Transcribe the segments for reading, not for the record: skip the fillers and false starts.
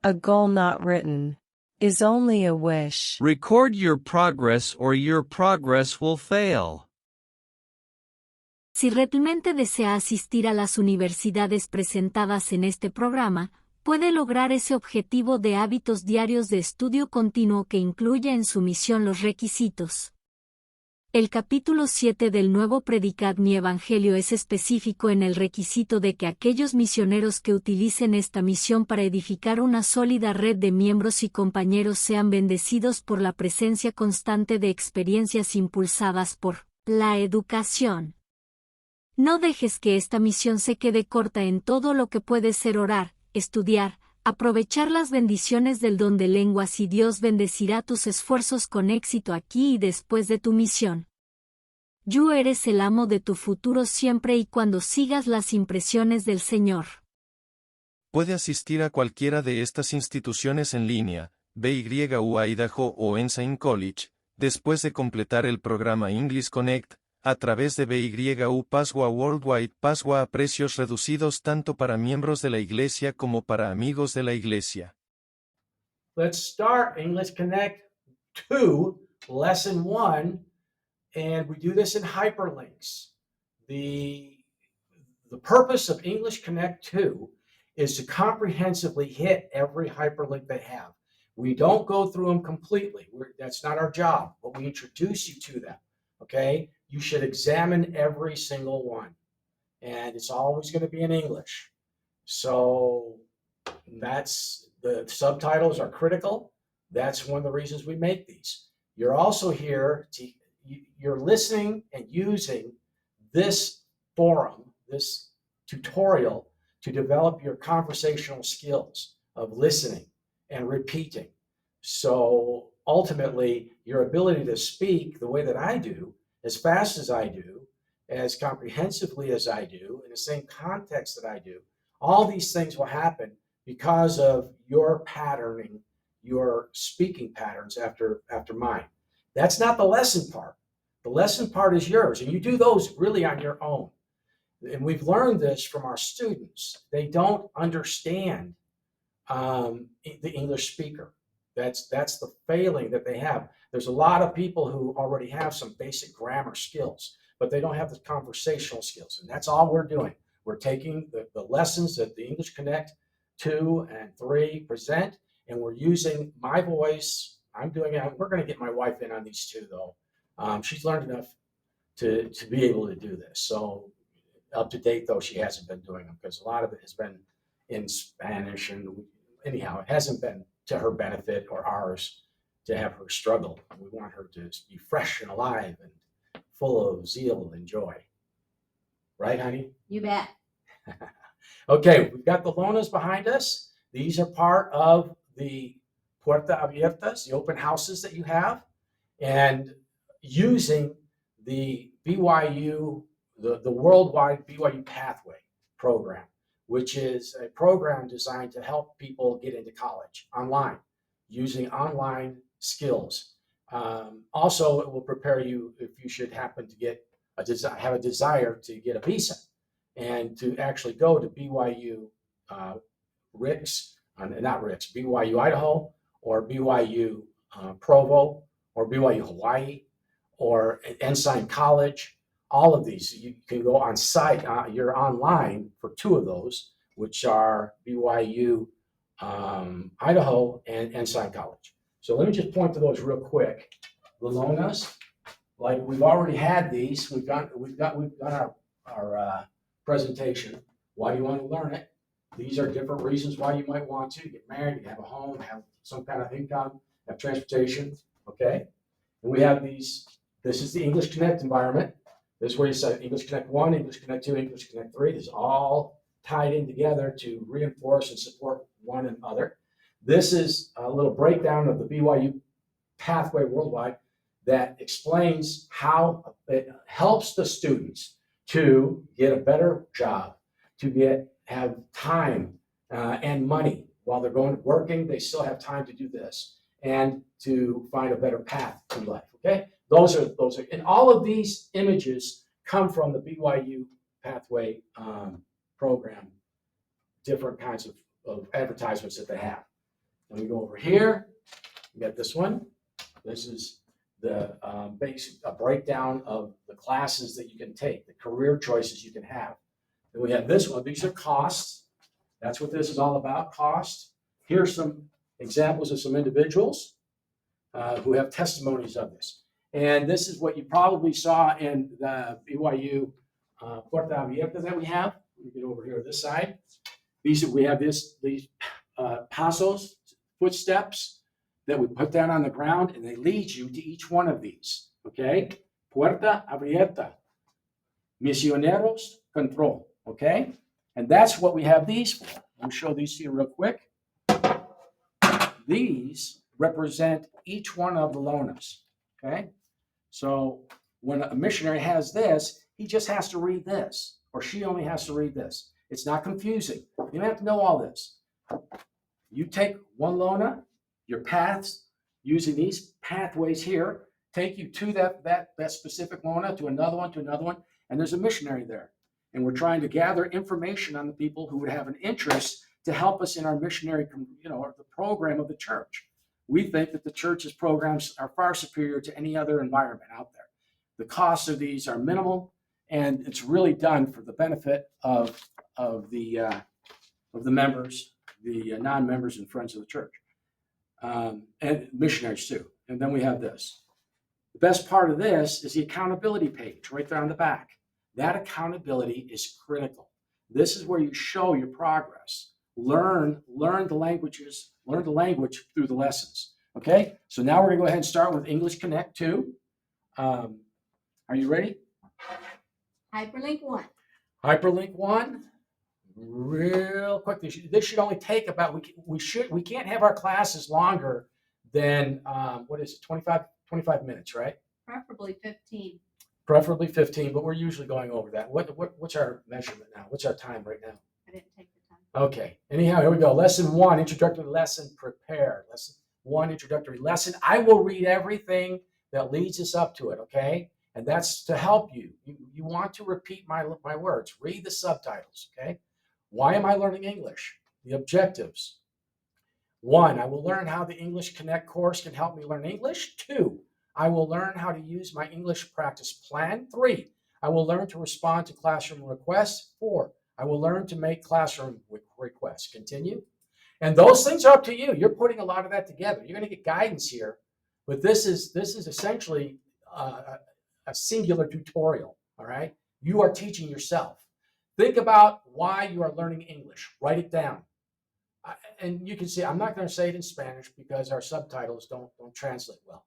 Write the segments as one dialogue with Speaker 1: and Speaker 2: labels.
Speaker 1: A goal not written is only a wish.
Speaker 2: Record your progress or your progress will fail.
Speaker 3: Si realmente desea asistir a las universidades presentadas en este programa, puede lograr ese objetivo de hábitos diarios de estudio continuo que incluye en su misión los requisitos. El capítulo 7 del nuevo Predicad mi Evangelio es específico en el requisito de que aquellos misioneros que utilicen esta misión para edificar una sólida red de miembros y compañeros sean bendecidos por la presencia constante de experiencias impulsadas por la educación. No dejes que esta misión se quede corta en todo lo que puede ser orar, estudiar, aprovechar las bendiciones del don de lenguas y Dios bendecirá tus esfuerzos con éxito aquí y después de tu misión. Tú eres el amo de tu futuro siempre y cuando sigas las impresiones del Señor.
Speaker 4: Puede asistir a cualquiera de estas instituciones en línea, BYU Idaho o Ensign College, después de completar el programa English Connect, a través de BYU Paswa Worldwide Paswa a precios reducidos tanto para miembros de la iglesia como para amigos de la iglesia.
Speaker 5: Let's start English Connect 2, Lesson 1, and we do this in hyperlinks. The purpose of English Connect 2 is to comprehensively hit every hyperlink they have. We don't go through them completely. That's not our job, but we introduce you to them, okay? You should examine every single one, and it's always going to be in English. So the subtitles are critical. That's one of the reasons we make these. You're also here you're listening and using this forum, this tutorial, to develop your conversational skills of listening and repeating. So ultimately, your ability to speak the way that I do, as fast as I do, as comprehensively as I do, in the same context that I do, all these things will happen because of your patterning, your speaking patterns after mine. That's not the lesson part. The lesson part is yours, and you do those really on your own. And we've learned this from our students. They don't understand the English speaker. That's the failing that they have. There's a lot of people who already have some basic grammar skills, but they don't have the conversational skills. And that's all we're doing. We're taking the lessons that the English Connect 2 and 3 present, and we're using my voice. I'm doing it. We're going to get my wife in on these too, though. She's learned enough to be able to do this. So up to date, though, she hasn't been doing them because a lot of it has been in Spanish. And anyhow, it hasn't been to her benefit or ours to have her struggle. We want her to be fresh and alive and full of zeal and joy. Right, honey?
Speaker 6: You bet.
Speaker 5: Okay, we've got the lonas behind us. These are part of the Puerta Abiertas, the open houses that you have, and using the BYU, the worldwide BYU Pathway program, which is a program designed to help people get into college online, using online skills. Also, it will prepare you if you should happen to have a desire to get a visa and to actually go to BYU BYU Idaho, or BYU Provo, or BYU Hawaii, or Ensign College. All of these, you can go on site. You're online for two of those, which are BYU Idaho and Ensign College. So let me just point to those real quick. The Lonas, like we've already had these. We've done our presentation. Why do you want to learn it? These are different reasons why you might want to get married, have a home, have some kind of income, have transportation. Okay, and we have these. This is the English Connect environment. This is where you set English Connect 1, English Connect 2, English Connect 3. This is all tied in together to reinforce and support one another. This is a little breakdown of the BYU Pathway Worldwide that explains how it helps the students to get a better job, to have time and money while they're working. They still have time to do this and to find a better path in life. Okay, those are, and all of these images come from the BYU Pathway program, different kinds of advertisements that they have. Then we go over here. We got this one. This is the basic breakdown of the classes that you can take, the career choices you can have. Then we have this one. These are costs. That's what this is all about, cost. Here's some examples of some individuals who have testimonies of this. And this is what you probably saw in the BYU Puerta Abierta that we have. Let me get over here to this side. We have these pasos, footsteps that we put down on the ground, and they lead you to each one of these. Okay? Puerta Abierta. Misioneros Control. Okay? And that's what we have these for. Let me show these to you real quick. These represent each one of the lonas. Okay? So when a missionary has this, he just has to read this, or she only has to read this. It's not confusing. You don't have to know all this. You take one lona, your paths, using these pathways here, take you to that specific lona, to another one, and there's a missionary there. And we're trying to gather information on the people who would have an interest to help us in our missionary, or the program of the church. We think that the church's programs are far superior to any other environment out there. The costs of these are minimal, and it's really done for the benefit of the members, the non-members and friends of the church, and missionaries too. And then we have this. The best part of this is the accountability page right there on the back. That accountability is critical. This is where you show your progress. Learn the languages, learn the language through the lessons. Okay, so now we're going to go ahead and start with English Connect 2. Are you ready?
Speaker 3: Hyperlink 1.
Speaker 5: Hyperlink 1. Real quick. This should only take about, we can't have our classes longer than, 25 minutes, right?
Speaker 3: Preferably 15.
Speaker 5: Preferably 15, but we're usually going over that. What's our measurement now? What's our time right now?
Speaker 3: I didn't take the time.
Speaker 5: Okay. Anyhow, here we go. Lesson 1, introductory lesson, prepare. Lesson 1, introductory lesson. I will read everything that leads us up to it, okay? And that's to help you. You want to repeat my words. Read the subtitles, okay? Why am I learning English? The objectives. 1, I will learn how the English Connect course can help me learn English. 2, I will learn how to use my English practice plan. 3, I will learn to respond to classroom requests. 4, I will learn to make classroom requests. Continue. And those things are up to you. You're putting a lot of that together. You're going to get guidance here, but this is essentially a singular tutorial, all right? You are teaching yourself. Think about why you are learning English. Write it down. And you can see, I'm not going to say it in Spanish because our subtitles don't translate well,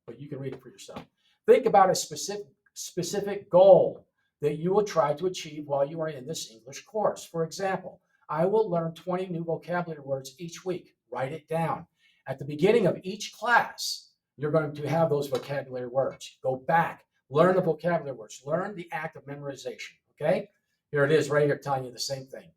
Speaker 5: but you can read it for yourself. Think about a specific goal that you will try to achieve while you are in this English course. For example, I will learn 20 new vocabulary words each week. Write it down. At the beginning of each class, you're going to have those vocabulary words. Go back, learn the vocabulary words, learn the act of memorization, okay? Here it is right here telling you the same thing.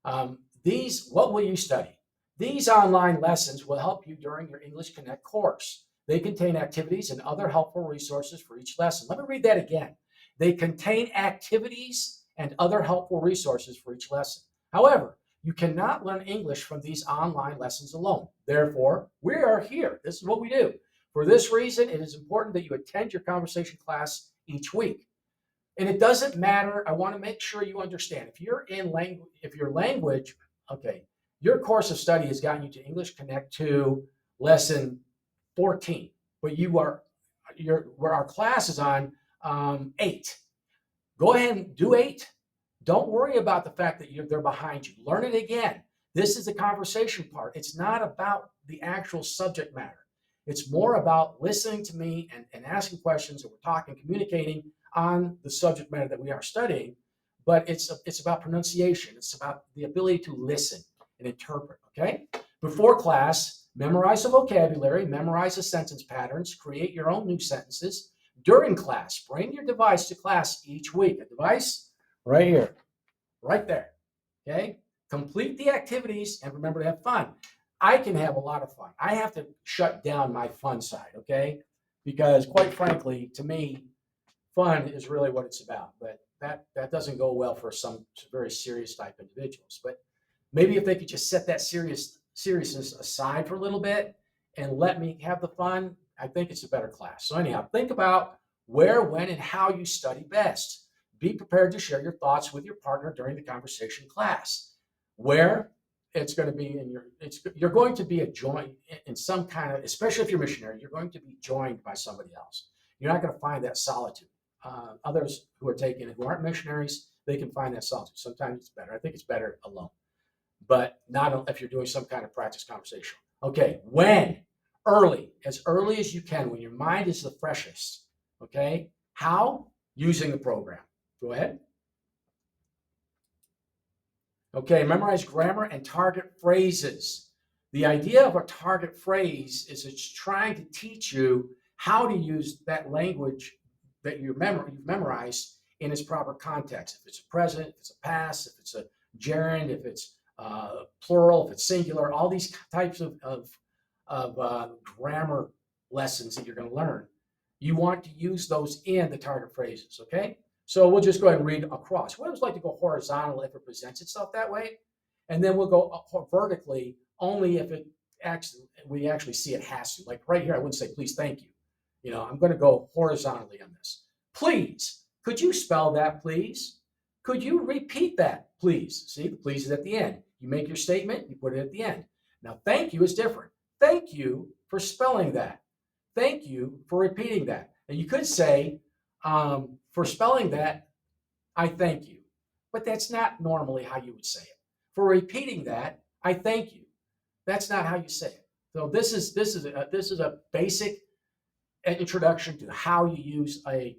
Speaker 5: What will you study? These online lessons will help you during your English Connect course. They contain activities and other helpful resources for each lesson. Let me read that again. They contain activities and other helpful resources for each lesson. However, you cannot learn English from these online lessons alone. Therefore, we are here. This is what we do. For this reason, it is important that you attend your conversation class each week. And it doesn't matter. I want to make sure you understand. If your course of study has gotten you to English Connect 2 lesson 14, but where our class is on 8. Go ahead and do 8. Don't worry about the fact that they're behind you. Learn it again. This is the conversation part. It's not about the actual subject matter. It's more about listening to me and asking questions, and we're talking, communicating on the subject matter that we are studying. But it's about pronunciation. It's about the ability to listen and interpret, okay? Before class, memorize the vocabulary, memorize the sentence patterns, create your own new sentences. During class, bring your device to class each week. A device right here, right there, okay? Complete the activities and remember to have fun. I can have a lot of fun. I have to shut down my fun side, okay? Because quite frankly, to me, fun is really what it's about. But that doesn't go well for some very serious type individuals. But maybe if they could just set that serious seriousness aside for a little bit and let me have the fun, I think it's a better class. So anyhow, think about where, when, and how you study best. Be prepared to share your thoughts with your partner during the conversation class. Where it's going to be you're going to be a joint in some kind of, especially if you're missionary, you're going to be joined by somebody else. You're not going to find that solitude. Others who are taking it, who aren't missionaries, they can find that solitude. Sometimes it's better. I think it's better alone, but not if you're doing some kind of practice conversation. Okay, when? As early as you can, when your mind is the freshest. Okay, how? Using the program. Go ahead. Okay, memorize grammar and target phrases. The idea of a target phrase is it's trying to teach you how to use that language that you've memorized in its proper context. If it's a present, if it's a past, if it's a gerund, if it's plural, if it's singular, all these types of grammar lessons that you're going to learn. You want to use those in the target phrases, okay? So we'll just go ahead and read across. We always like to go horizontal if it presents itself that way. And then we'll go vertically only if we actually see it has to. Like right here, I wouldn't say, please, thank you. You know, I'm going to go horizontally on this. Please, could you spell that, please? Could you repeat that, please? See, the please is at the end. You make your statement, you put it at the end. Now, thank you is different. Thank you for spelling that. Thank you for repeating that. And you could say, for spelling that, I thank you. But that's not normally how you would say it. For repeating that, I thank you. That's not how you say it. So this is a basic introduction to how you use a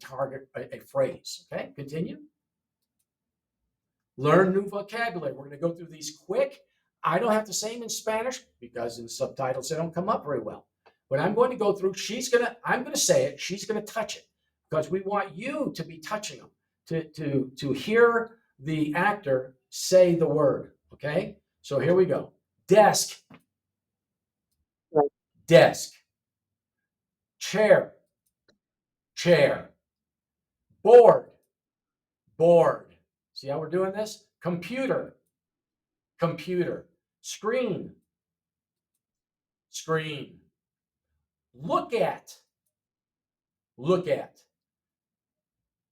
Speaker 5: phrase. Okay, continue. Learn new vocabulary. We're going to go through these quick. I don't have to say them in Spanish because in subtitles they don't come up very well. But I'm going to go through. I'm going to say it. She's going to touch it because we want you to be touching them to hear the actor say the word. Okay. So here we go. Desk. Desk. Chair. Chair. Board. Board. See how we're doing this? Computer. Computer. Screen. Screen. Look at. Look at.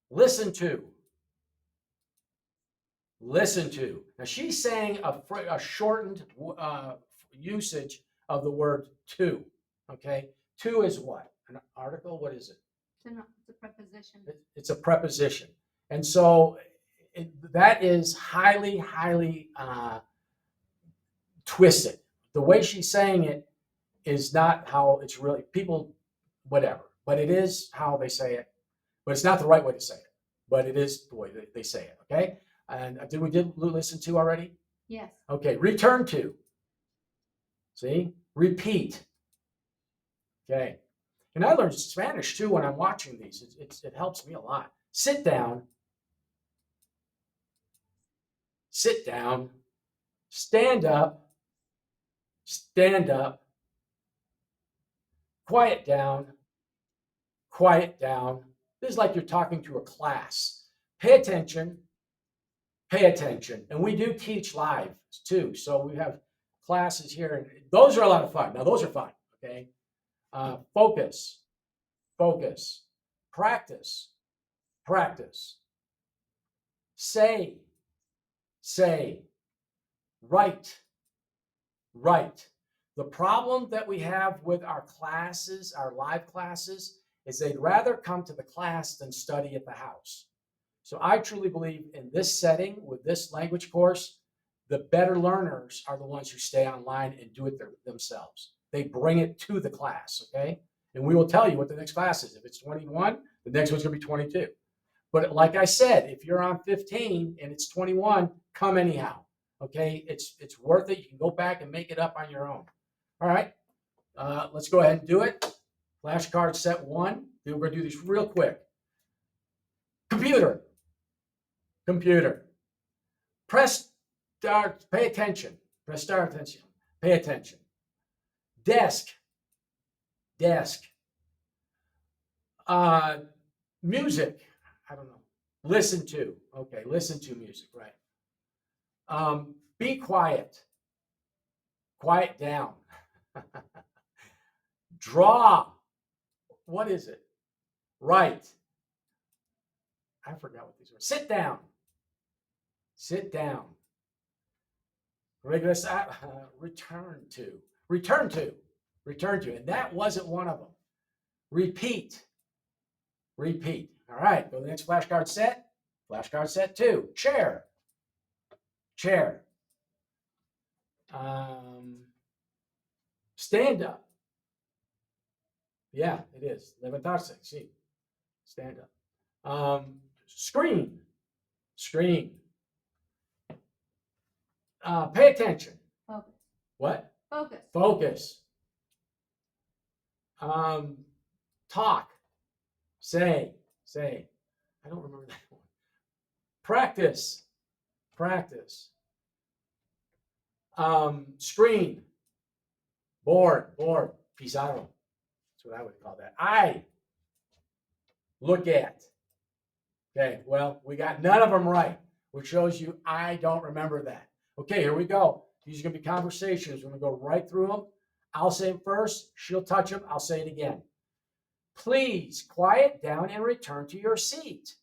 Speaker 5: Listen to. Listen to. Now she's saying a shortened usage of the word to. Okay. To is what? An article? What is it?
Speaker 3: It's a preposition.
Speaker 5: It's a preposition. And so that is highly, highly twisted. The way she's saying it is not how it's really, people, whatever, but it is how they say it. But it's not the right way to say it, but it is the way they say it, okay? And did we listen to already?
Speaker 3: Yes.
Speaker 5: Okay, return to. See? Repeat. Okay. And I learned Spanish too when I'm watching these. It helps me a lot. Sit down. Sit down. Stand up. Stand up. Quiet down. Quiet down. This is like you're talking to a class. Pay attention. Pay attention. And we do teach live too. So we have classes here. And those are a lot of fun. Now, those are fun. Okay. Focus. Focus. Practice. Practice. Say. Say. Write. Write. The problem that we have with our classes, our live classes, is they'd rather come to the class than study at the house. So I truly believe in this setting with this language course, the better learners are the ones who stay online and do it themselves. They bring it to the class, okay? And we will tell you what the next class is. If it's 21, the next one's going to be 22. But like I said, if you're on 15 and it's 21, come anyhow, okay? It's worth it. You can go back and make it up on your own. All right, let's go ahead and do it. Flashcard set 1. We're going to do these real quick. Computer. Computer. Press start. Pay attention. Press start attention. Pay attention. Desk. Desk. Music. I don't know. Listen to. Okay, listen to music, right. Be quiet. Quiet down. Draw. What is it? Write. I forgot what these were. Sit down. Sit down. Return to. Return to. Return to. And that wasn't one of them. Repeat. Repeat. All right. Go to the next flashcard set. Flashcard set 2. Chair. Chair. Stand up. Yeah, it is. Levantarse. See. Stand up. Screen. Screen. Pay attention.
Speaker 6: Focus.
Speaker 5: What?
Speaker 6: Focus.
Speaker 5: Focus. Talk. Say. Say. I don't remember that one. Practice. Practice. Screen. Board. Board. Pizarro. That's what I would call that. Eye. Look at. Okay, well, we got none of them right, which shows you I don't remember that. Okay, here we go. These are going to be conversations. We're going to go right through them. I'll say it first. She'll touch them. I'll say it again. Please quiet down and return to your seat.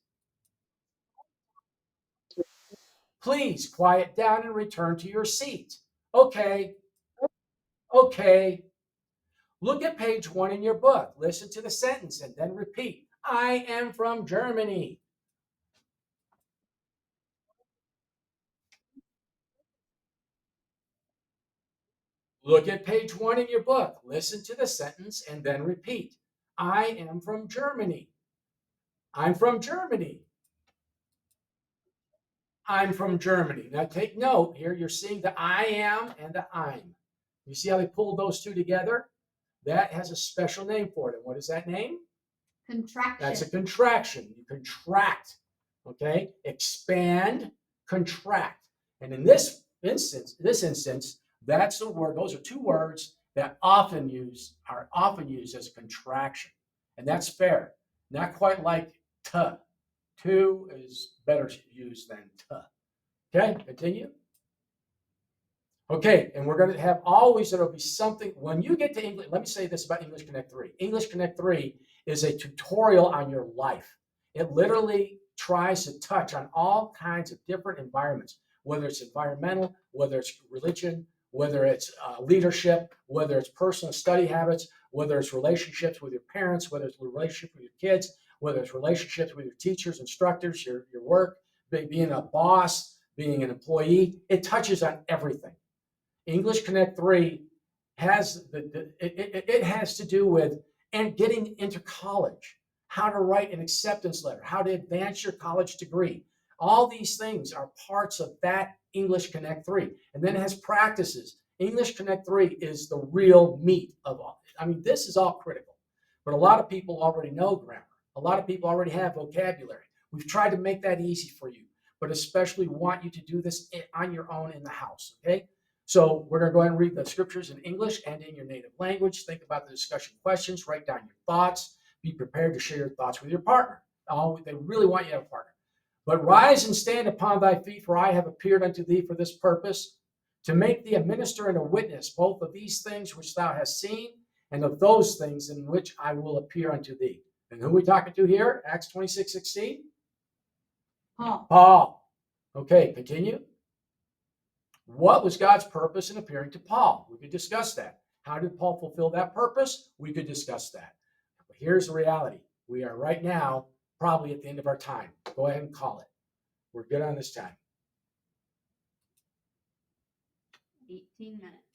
Speaker 5: Please quiet down and return to your seat. Okay. Okay. Look at page 1 in your book. Listen to the sentence and then repeat. I am from Germany. Look at page 1 in your book. Listen to the sentence and then repeat. I am from Germany. I'm from Germany. I'm from Germany. Now take note here. You're seeing the I am and the I'm. You see how they pulled those two together? That has a special name for it. And what is that name?
Speaker 6: Contraction.
Speaker 5: That's a contraction. You contract. Okay? Expand, contract. And in this instance, that's the word. Those are two words that are often used as a contraction. And that's fair. Not quite like to. To is better used than to. Okay, continue. Okay, and we're going to have always, there'll be something, when you get to English, let me say this about English Connect 3. English Connect 3 is a tutorial on your life. It literally tries to touch on all kinds of different environments, whether it's environmental, whether it's religion, whether it's leadership, whether it's personal study habits, whether it's relationships with your parents, whether it's relationship with your kids, whether it's relationships with your teachers, instructors, your work, being a boss, being an employee. It touches on everything. English Connect 3 has it has to do with and getting into college, how to write an acceptance letter, how to advance your college degree. All these things are parts of that English Connect 3. And then it has practices. English Connect 3 is the real meat of all. I mean, this is all critical. But a lot of people already know grammar. A lot of people already have vocabulary. We've tried to make that easy for you, but especially want you to do this on your own in the house, okay? So we're going to go ahead and read the scriptures in English and in your native language. Think about the discussion questions. Write down your thoughts. Be prepared to share your thoughts with your partner. They really want you to have a partner. But rise and stand upon thy feet, for I have appeared unto thee for this purpose, to make thee a minister and a witness, both of these things which thou hast seen, and of those things in which I will appear unto thee. And who are we talking to here? Acts 26:16?
Speaker 6: Paul.
Speaker 5: Paul. Okay, continue. What was God's purpose in appearing to Paul? We could discuss that. How did Paul fulfill that purpose? We could discuss that. But here's the reality. We are right now probably at the end of our time. Go ahead and call it. We're good on this time.
Speaker 6: 18 minutes.